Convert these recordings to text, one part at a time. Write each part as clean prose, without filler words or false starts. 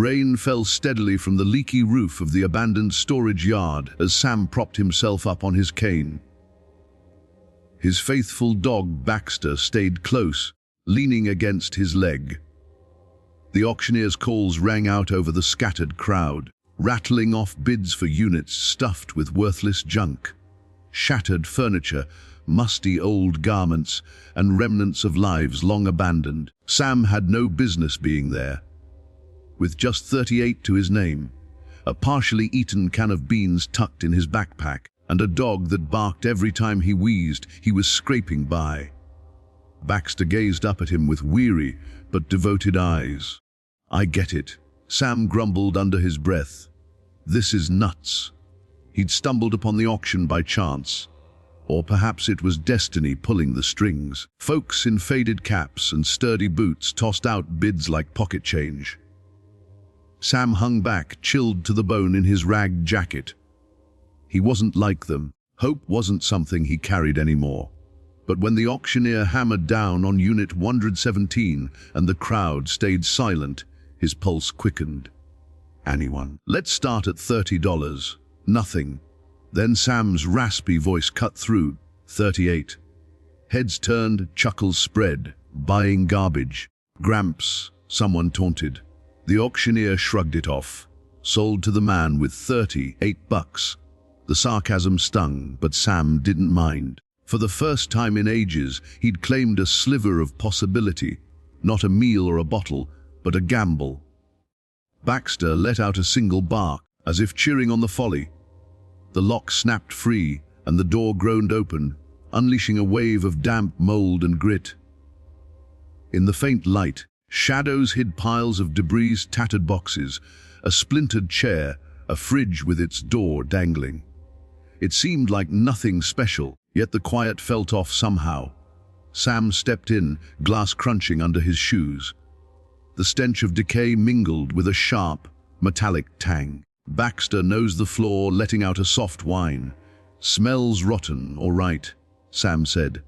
Rain fell steadily from the leaky roof of the abandoned storage yard as Sam propped himself up on his cane. His faithful dog Baxter stayed close, leaning against his leg. The auctioneer's calls rang out over the scattered crowd, rattling off bids for units stuffed with worthless junk. Shattered furniture, musty old garments, and remnants of lives long abandoned. Sam had no business being there. With just 38 to his name, a partially eaten can of beans tucked in his backpack, and a dog that barked every time he wheezed, he was scraping by. Baxter gazed up at him with weary but devoted eyes. "I get it," Sam grumbled under his breath. "This is nuts." He'd stumbled upon the auction by chance. Or perhaps it was destiny pulling the strings. Folks in faded caps and sturdy boots tossed out bids like pocket change. Sam hung back, chilled to the bone in his ragged jacket. He wasn't like them. Hope wasn't something he carried anymore. But when the auctioneer hammered down on Unit 117 and the crowd stayed silent, his pulse quickened. "Anyone? Let's start at $30. Nothing." Then Sam's raspy voice cut through. 38. Heads turned, chuckles spread. "Buying garbage." "Gramps," someone taunted. The auctioneer shrugged it off. "Sold to the man with $38. The sarcasm stung, but Sam didn't mind. For the first time in ages, he'd claimed a sliver of possibility. Not a meal or a bottle, but a gamble. Baxter let out a single bark, as if cheering on the folly. The lock snapped free, and the door groaned open, unleashing a wave of damp mold and grit. In the faint light, shadows hid piles of debris, tattered boxes, a splintered chair, a fridge with its door dangling. It seemed like nothing special, yet the quiet felt off somehow. Sam stepped in, glass crunching under his shoes. The stench of decay mingled with a sharp, metallic tang. Baxter nosed the floor, letting out a soft whine. "Smells rotten, all right," Sam said.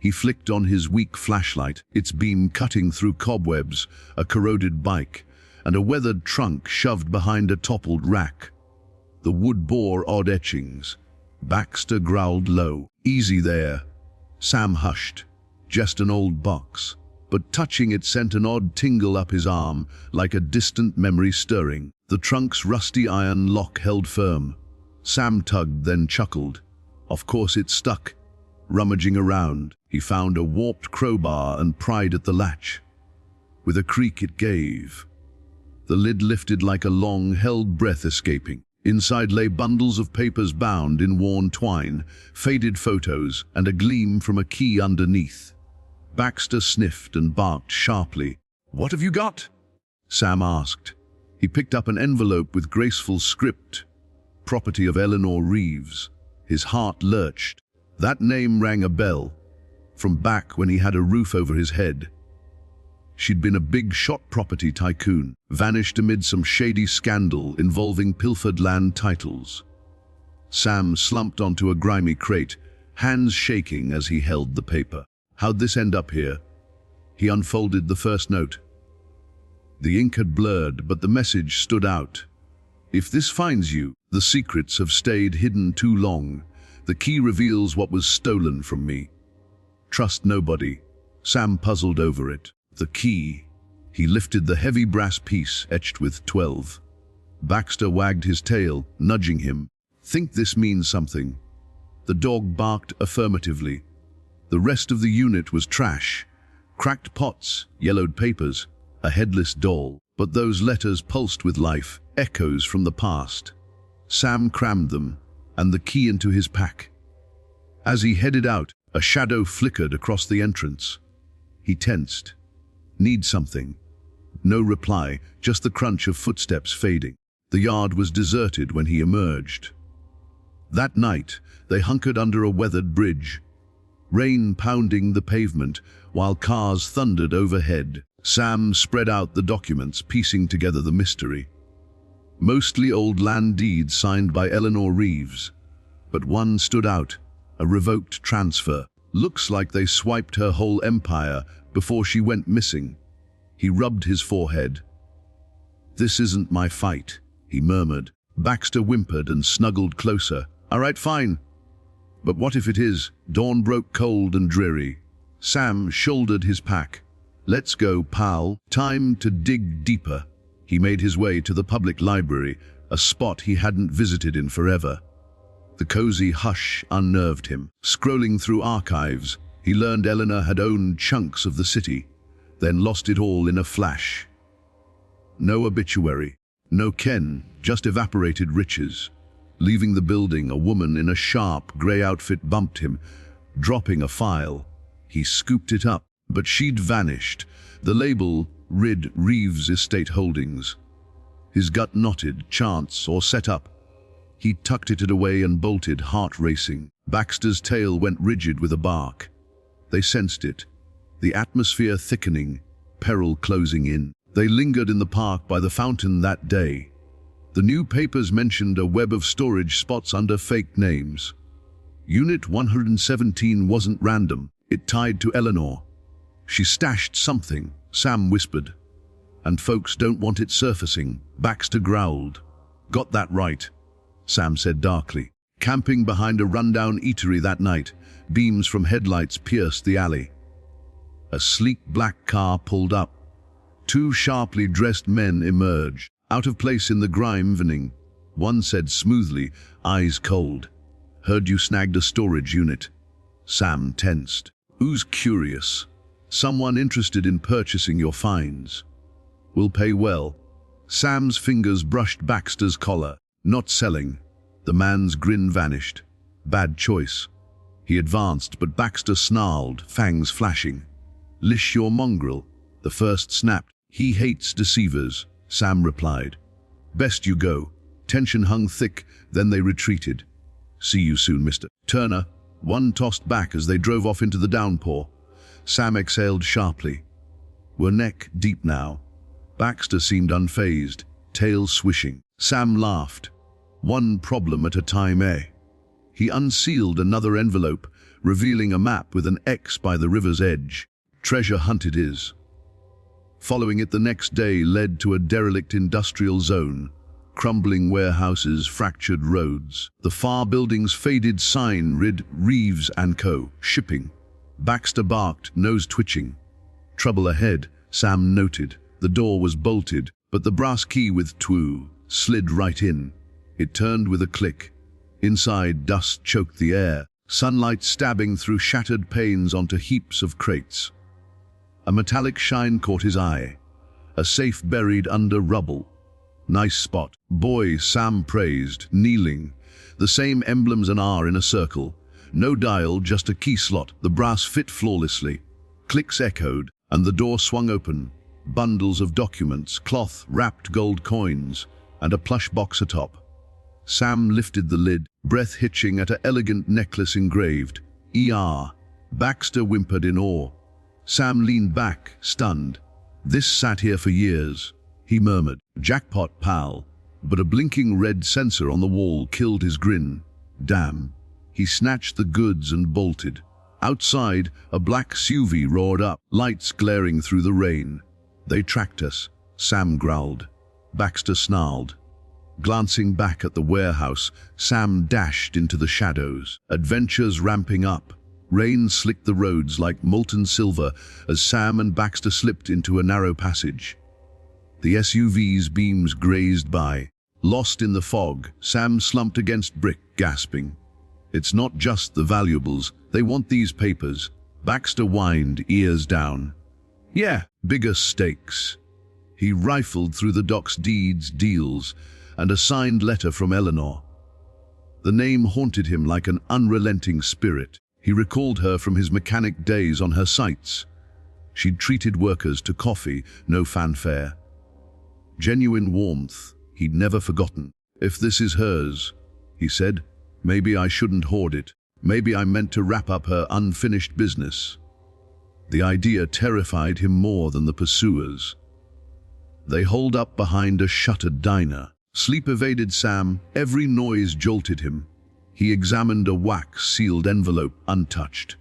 He flicked on his weak flashlight, its beam cutting through cobwebs, a corroded bike, and a weathered trunk shoved behind a toppled rack. The wood bore odd etchings. Baxter growled low. "Easy there." Sam hushed. "Just an old box." But touching it sent an odd tingle up his arm, like a distant memory stirring. The trunk's rusty iron lock held firm. Sam tugged, then chuckled. Of course it stuck. Rummaging around, he found a warped crowbar and pried at the latch. With a creak it gave. The lid lifted like a long-held breath escaping. Inside lay bundles of papers bound in worn twine, faded photos, and a gleam from a key underneath. Baxter sniffed and barked sharply. "What have you got?" Sam asked. He picked up an envelope with graceful script. "Property of Eleanor Reeves." His heart lurched. That name rang a bell. From back when he had a roof over his head. She'd been a big-shot property tycoon, vanished amid some shady scandal involving pilfered land titles. Sam slumped onto a grimy crate, hands shaking as he held the paper. How'd this end up here? He unfolded the first note. The ink had blurred, but the message stood out. "If this finds you, the secrets have stayed hidden too long. The key reveals what was stolen from me. Trust nobody." Sam puzzled over it. The key. He lifted the heavy brass piece etched with 12. Baxter wagged his tail, nudging him. "Think this means something." The dog barked affirmatively. The rest of the unit was trash. Cracked pots, yellowed papers, a headless doll. But those letters pulsed with life, echoes from the past. Sam crammed them, and the key into his pack. As he headed out, a shadow flickered across the entrance. He tensed. Need something. No reply, just the crunch of footsteps fading. The yard was deserted when he emerged. That night, they hunkered under a weathered bridge. Rain pounding the pavement, while cars thundered overhead. Sam spread out the documents, piecing together the mystery. Mostly old land deeds signed by Eleanor Reeves. But one stood out, a revoked transfer. Looks like they swiped her whole empire before she went missing. He rubbed his forehead. "This isn't my fight," he murmured. Baxter whimpered and snuggled closer. "All right, fine. But what if it is?" Dawn broke cold and dreary. Sam shouldered his pack. "Let's go, pal. Time to dig deeper." He made his way to the public library, a spot he hadn't visited in forever. The cozy hush unnerved him. Scrolling through archives, he learned Eleanor had owned chunks of the city, then lost it all in a flash. No obituary, no ken, just evaporated riches. Leaving the building, a woman in a sharp grey outfit bumped him, dropping a file. He scooped it up, but she'd vanished. The label read Reeves Estate Holdings. His gut knotted, chance or setup. He tucked it away and bolted, heart racing. Baxter's tail went rigid with a bark. They sensed it, the atmosphere thickening, peril closing in. They lingered in the park by the fountain that day. The new papers mentioned a web of storage spots under fake names. Unit 117 wasn't random. It tied to Eleanor. "She stashed something," Sam whispered. "And folks don't want it surfacing," Baxter growled. "Got that right," Sam said darkly. Camping behind a rundown eatery that night, beams from headlights pierced the alley. A sleek black car pulled up. Two sharply dressed men emerged, out of place in the grime evening. One said smoothly, eyes cold, "Heard you snagged a storage unit." Sam tensed. "Who's curious? Someone interested in purchasing your finds. We'll pay well." Sam's fingers brushed Baxter's collar. "Not selling." The man's grin vanished. "Bad choice." He advanced, but Baxter snarled, fangs flashing. "Lish your mongrel." The first snapped. "He hates deceivers," Sam replied. "Best you go." Tension hung thick, then they retreated. "See you soon, Mr. Turner." One tossed back as they drove off into the downpour. Sam exhaled sharply. "We're neck deep now." Baxter seemed unfazed, tail swishing. Sam laughed. "One problem at a time, eh?" He unsealed another envelope, revealing a map with an X by the river's edge. "Treasure hunt it is." Following it the next day led to a derelict industrial zone. Crumbling warehouses, fractured roads. The far building's faded sign read Reeves & Co. Shipping. Baxter barked, nose twitching. "Trouble ahead," Sam noted. The door was bolted, but the brass key with "TWO" slid right in. It turned with a click. Inside, dust choked the air, sunlight stabbing through shattered panes onto heaps of crates. A metallic shine caught his eye. A safe buried under rubble. "Nice spot." "Boy," Sam praised, kneeling. The same emblems and R in a circle. No dial, just a key slot. The brass fit flawlessly. Clicks echoed, and the door swung open. Bundles of documents, cloth, wrapped gold coins, and a plush box atop. Sam lifted the lid, breath hitching at an elegant necklace engraved, "ER." Baxter whimpered in awe. Sam leaned back, stunned. "This sat here for years," he murmured. "Jackpot, pal." But a blinking red sensor on the wall killed his grin. Damn. He snatched the goods and bolted. Outside, a black SUV roared up, lights glaring through the rain. "They tracked us," Sam growled. Baxter snarled. Glancing back at the warehouse, Sam dashed into the shadows. Adventures ramping up. Rain slicked the roads like molten silver as Sam and Baxter slipped into a narrow passage. The SUV's beams grazed by. Lost in the fog, Sam slumped against brick, gasping. "It's not just the valuables. They want these papers." Baxter whined, ears down. "Yeah, bigger stakes." He rifled through the doc's deeds, deals, and a signed letter from Eleanor. The name haunted him like an unrelenting spirit. He recalled her from his mechanic days on her sites. She'd treated workers to coffee, no fanfare. Genuine warmth he'd never forgotten. "If this is hers," he said, "maybe I shouldn't hoard it. Maybe I'm meant to wrap up her unfinished business." The idea terrified him more than the pursuers. They holed up behind a shuttered diner. Sleep evaded Sam. Every noise jolted him. He examined a wax-sealed envelope untouched.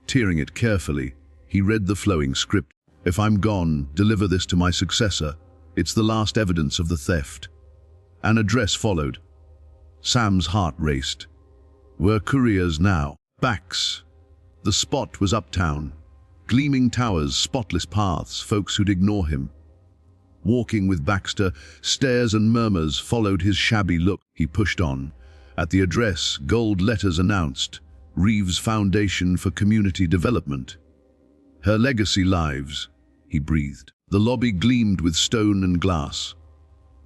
Tearing it carefully, he read the flowing script. "If I'm gone, deliver this to my successor. It's the last evidence of the theft. An address followed. Sam's heart raced. Where couriers now? Bax. The spot was uptown. Gleaming towers, spotless paths, folks who'd ignore him. Walking with Baxter, stares and murmurs followed his shabby look. He pushed on. At the address, gold letters announced, Reeves Foundation for Community Development. Her legacy lives, he breathed. The lobby gleamed with stone and glass.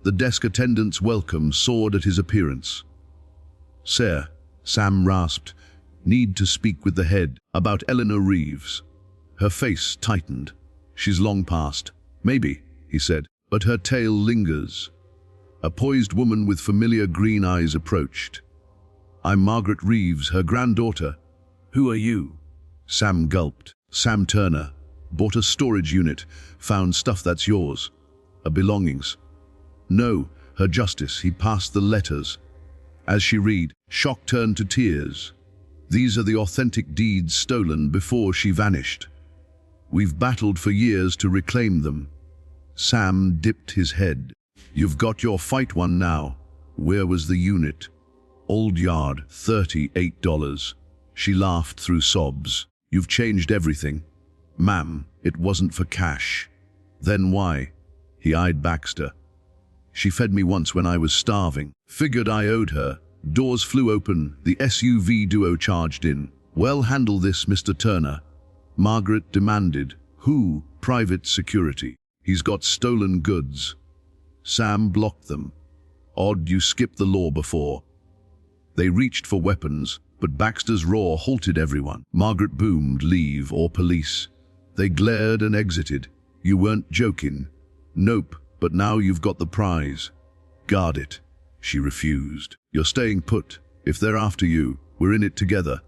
The desk attendant's welcome soared at his appearance. Sir, Sam rasped, need to speak with the head about Eleanor Reeves. Her face tightened. She's long past. Maybe, he said, but her tale lingers. A poised woman with familiar green eyes approached. I'm Margaret Reeves, her granddaughter. Who are you? Sam gulped. Sam Turner. Bought a storage unit, found stuff that's yours. Her belongings. No, her justice. He passed the letters. As she read, shock turned to tears. These are the authentic deeds stolen before she vanished. We've battled for years to reclaim them. Sam dipped his head. You've got your fight won now. Where was the unit? Old Yard, $38. She laughed through sobs. You've changed everything. Ma'am, it wasn't for cash. Then why? He eyed Baxter. She fed me once when I was starving. Figured I owed her. Doors flew open. The SUV duo charged in. Well, handle this, Mr. Turner. Margaret demanded. Who? Private security. He's got stolen goods. Sam blocked them. Odd you skipped the law before. They reached for weapons, but Baxter's roar halted everyone. Margaret boomed, leave or police. They glared and exited. You weren't joking. Nope, but now you've got the prize. Guard it. She refused. You're staying put. If they're after you, we're in it together.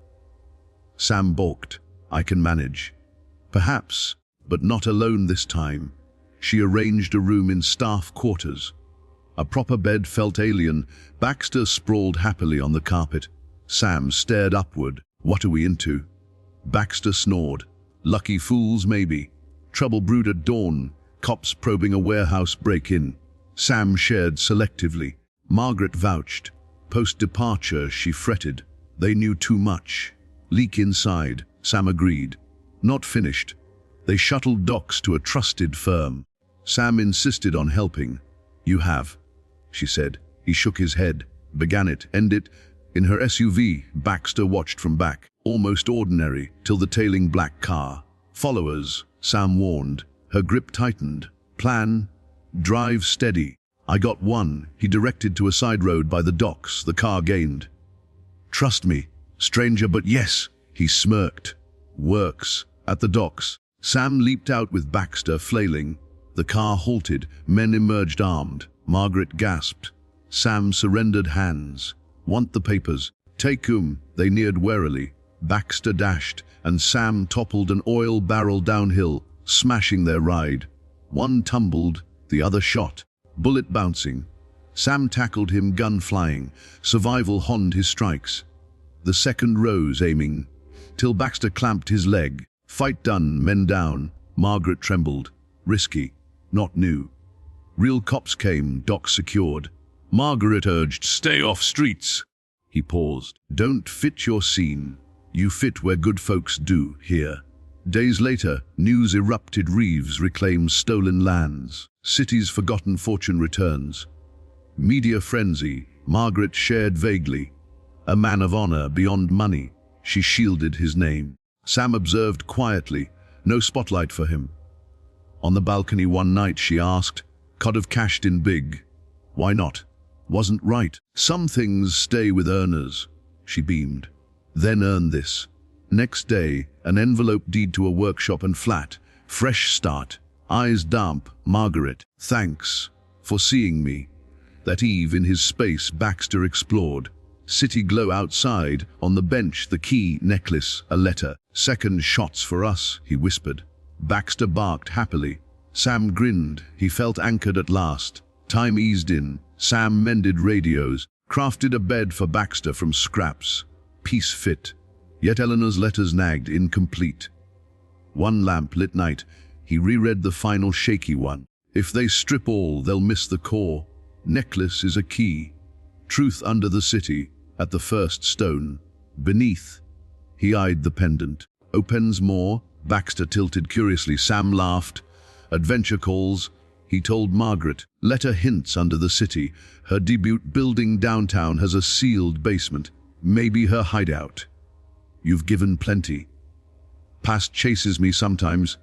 Sam balked. I can manage. Perhaps, but not alone this time. She arranged a room in staff quarters. A proper bed felt alien. Baxter sprawled happily on the carpet. Sam stared upward. What are we into? Baxter snored. Lucky fools, maybe. Trouble brewed at dawn. Cops probing a warehouse break-in. Sam shared selectively. Margaret vouched. Post-departure, she fretted. They knew too much. Leak inside, Sam agreed. Not finished. They shuttled docs to a trusted firm. Sam insisted on helping. You have, she said. He shook his head. Began it, end it. In her SUV, Baxter watched from back. Almost ordinary, till the tailing black car. Followers, Sam warned. Her grip tightened. Plan, drive steady. I got one. He directed to a side road by the docks. The car gained. Trust me, stranger, but yes, he smirked. Works. At the docks, Sam leaped out with Baxter flailing. The car halted. Men emerged armed. Margaret gasped. Sam surrendered hands. Want the papers? Take 'em. They neared warily. Baxter dashed, and Sam toppled an oil barrel downhill, smashing their ride. One tumbled, the other shot. Bullet bouncing. Sam tackled him, gun flying. Survival honned his strikes. The second rose, aiming, till Baxter clamped his leg. Fight done, men down. Margaret trembled. Risky, not new. Real cops came, docks secured. Margaret urged, stay off streets. He paused. Don't fit your scene. You fit where good folks do, here. Days later, news erupted. Reeves reclaims stolen lands. City's forgotten fortune returns. Media frenzy. Margaret shared vaguely. A man of honor beyond money. She shielded his name. Sam observed quietly. No spotlight for him. On the balcony one night she asked, could have cashed in big. Why not? Wasn't right. Some things stay with earners. She beamed. Then earn this. Next day, an envelope deed to a workshop and flat. Fresh start. Eyes damp. Margaret, thanks for seeing me. That eve in his space, Baxter explored. City glow outside, on the bench, the key, necklace, a letter. Second shots for us, he whispered. Baxter barked happily. Sam grinned. He felt anchored at last. Time eased in. Sam mended radios, crafted a bed for Baxter from scraps. Peace fit. Yet Eleanor's letters nagged, incomplete. One lamp lit night. He reread the final shaky one. If they strip all, they'll miss the core. Necklace is a key. Truth under the city, at the first stone. Beneath. He eyed the pendant. Opens more. Baxter tilted curiously. Sam laughed. Adventure calls. He told Margaret. Letter hints under the city. Her debut building downtown has a sealed basement. Maybe her hideout. You've given plenty. Past chases me sometimes.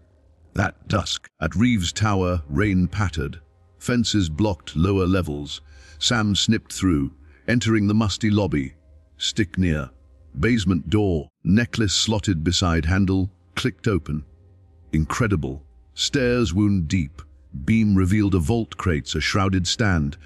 That dusk. At Reeves Tower, rain pattered. Fences blocked lower levels. Sam snipped through, entering the musty lobby. Stick near. Basement door. Necklace slotted beside handle. Clicked open. Incredible. Stairs wound deep. Beam revealed a vault crates, a shrouded stand.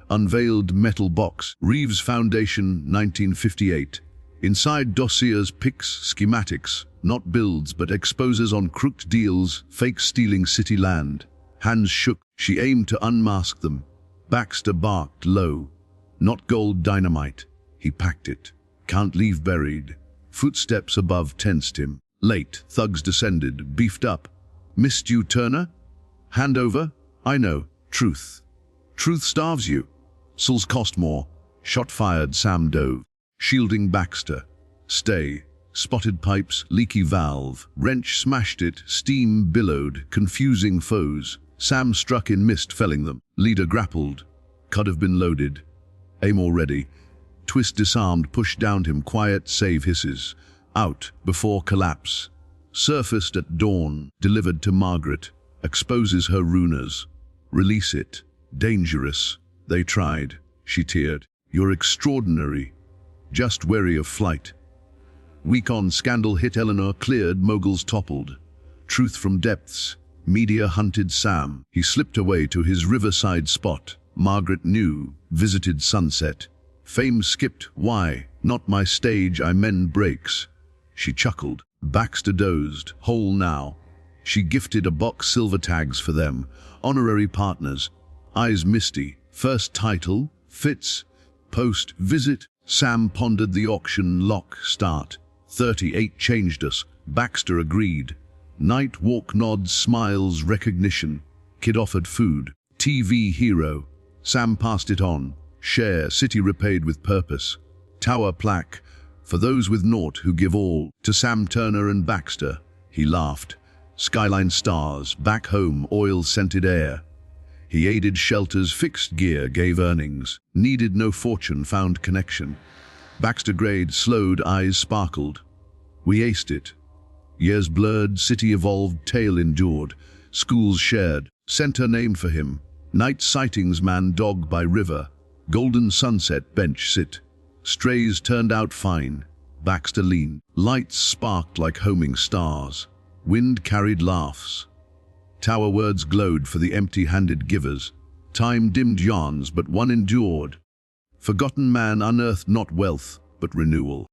Unveiled metal box. Reeves Foundation, 1958. Inside dossiers, pics, schematics. Not builds, but exposes on crooked deals, fake stealing city land. Hands shook. She aimed to unmask them. Baxter barked low. Not gold dynamite. He packed it. Can't leave buried. Footsteps above tensed him. Late, thugs descended, beefed up. Missed you, Turner? Hand over? I know. Truth. Truth starves you. Souls cost more. Shot fired, Sam dove. Shielding Baxter. Stay. Spotted pipes, leaky valve. Wrench smashed it, steam billowed, confusing foes. Sam struck in mist, felling them. Leader grappled. Could have been loaded. Aim already. Twist disarmed, pushed down him, quiet save hisses. Out, before collapse. Surfaced at dawn, delivered to Margaret. Exposes her runers. Release it. Dangerous. They tried. She teared. You're extraordinary. Just wary of flight. Week on, scandal hit Eleanor, cleared, moguls toppled. Truth from depths. Media hunted Sam. He slipped away to his riverside spot. Margaret knew, visited sunset. Fame skipped. Why? Not my stage, I mend breaks. She chuckled. Baxter dozed. Whole now. She gifted a box silver tags for them. Honorary partners. Eyes misty. First title. Fits. Post. Visit. Sam pondered the auction. Lock. Start. 38 changed us. Baxter agreed. Night walk nods, smiles, recognition. Kid offered food. TV hero. Sam passed it on. Share, city repaid with purpose. Tower plaque. For those with naught who give all. To Sam Turner and Baxter. He laughed. Skyline stars, back home, oil-scented air. He aided shelters, fixed gear, gave earnings. Needed no fortune, found connection. Baxter grayed, slowed, eyes sparkled. We aced it. Years blurred, city evolved, tale endured. Schools shared, center named for him. Night sightings, man dog by river. Golden sunset, bench sit. Strays turned out fine. Baxter leaned. Lights sparked like homing stars. Wind carried laughs. Tower words glowed for the empty-handed givers. Time dimmed yarns, but one endured. Forgotten man unearthed not wealth, but renewal.